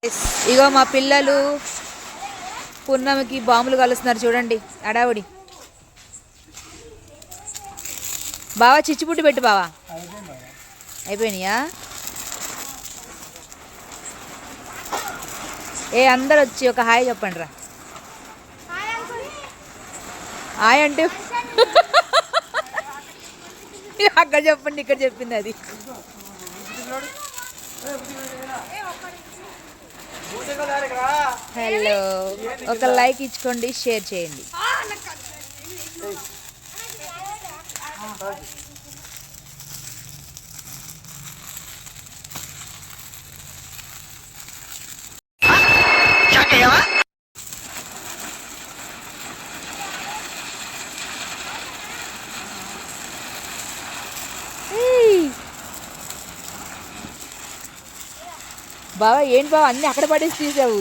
ఇగో మా పిల్లలు పున్నమికి బాంబులు కలుస్తున్నారు చూడండి. అడావుడి బావా, చిచ్చుపుట్టు పెట్టు బావా. అయిపోయినాయా? అందరు వచ్చి ఒక హాయ్ చెప్పండి రా. హాయ్ అంటే అక్కడ చెప్పండి, ఇక్కడ చెప్పింది అది. హలో, ఒక లైక్ ఇచ్చుకోండి, షేర్ చేయండి. బావా ఏంటి బావా, అన్నీ అక్కడ పడేసి తీసావు.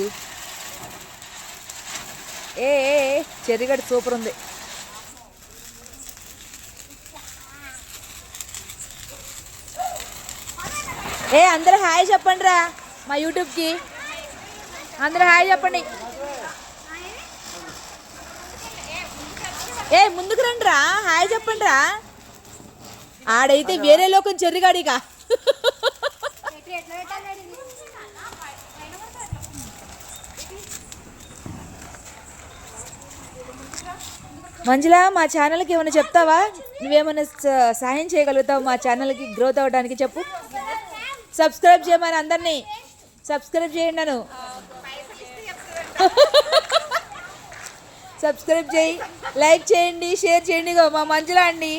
చెర్రిగడ్డ సూపర్ ఉంది. అందరూ హాయ్ చెప్పండి రా మా యూట్యూబ్కి. అందరూ హాయ్ చెప్పండి. ముందుకు రండి రా, హాయ్ చెప్పండి రా. ఆడైతే వేరే లోకం చెర్రిగాడిగా. మంజులా, మా ఛానల్కి ఏమైనా చెప్తావా? నువ్వేమైనా సహాయం చేయగలుగుతావు మా ఛానల్కి గ్రోత్ అవ్వడానికి? చెప్పు. సబ్స్క్రైబ్ చేయమని అందరినీ సబ్స్క్రైబ్ చేయండి. నన్ను సబ్స్క్రైబ్ చేయి, లైక్ చేయండి, షేర్ చేయండి. మా మంజులా అండి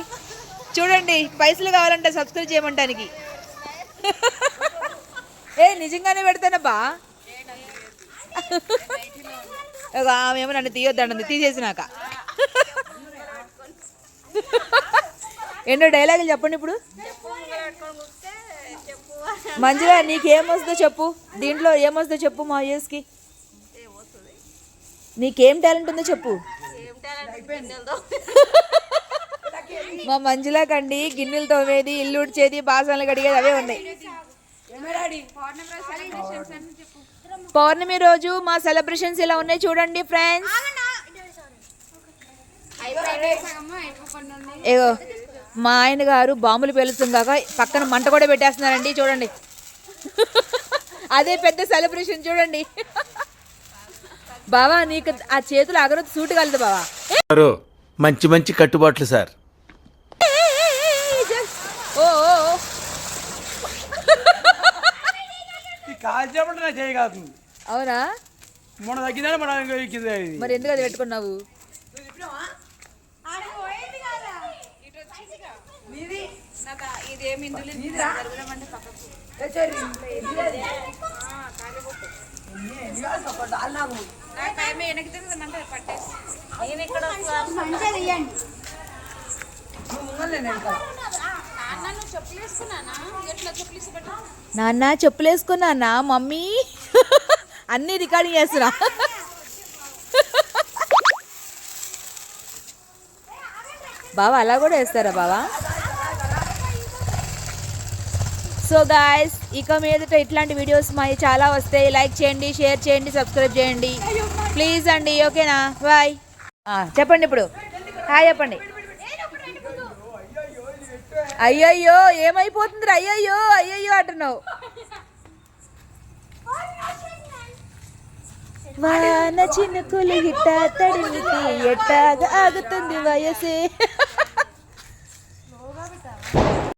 చూడండి, పైసలు కావాలంటే సబ్స్క్రైబ్ చేయమంటానికి. నిజంగానే పెడతానబ్బా. ఆమెమో నన్ను తీయొద్దండి, తీసేసినాక. ఎన్నో డైలాగులు చెప్పండి ఇప్పుడు. మంజులా, నీకేమొస్తుందో చెప్పు, దీంట్లో ఏమొస్తుందో చెప్పు. మా యూస్కి నీకేం టాలెంట్ ఉందో చెప్పు. మా మంజులాకండి గిన్నెలు తోమేది, ఇల్లు ఉడిచేది, బాసనలు కడిగేది అవే ఉన్నాయి. పౌర్ణమి రోజు మా సెలబ్రేషన్స్ ఇలా ఉన్నాయి చూడండి ఫ్రెండ్స్. ఏగో మా ఆయన గారు బాంబులు పేలుతుందాక పక్కన మంట కూడా పెట్టేస్తున్నారండి చూడండి. అదే పెద్ద సెలబ్రేషన్ చూడండి. బావా, నీకు ఆ చేతులు అగరొద్దు సూటు కలదు బావా. మంచి మంచి కట్టుబాట్లు సార్. అవునా? మొన్న తగ్గిందని మరి ఎందుకు అది పెట్టుకున్నావు? నాన్న చెప్పులేసుకున్నానా మమ్మీ? అన్నీ రికార్డింగ్ చేస్తున్నా. బావా అలా కూడా వేస్తారా బావా? సో గాయస్, ఇక మీదట ఇట్లాంటి వీడియోస్ మా చాలా వస్తాయి. లైక్ చేయండి, షేర్ చేయండి, సబ్స్క్రైబ్ చేయండి ప్లీజ్ అండి. ఓకేనా? బాయ్. చెప్పండి ఇప్పుడు హాయ్ చెప్పండి. అయ్యయ్యో ఏమైపోతుంది? అయ్యయ్యో అయ్యయ్యో అంటున్నావు. వాన చినుకులు గిట్ట తడిమితే ఎట్టాగా ఆగుతుంది వయసే.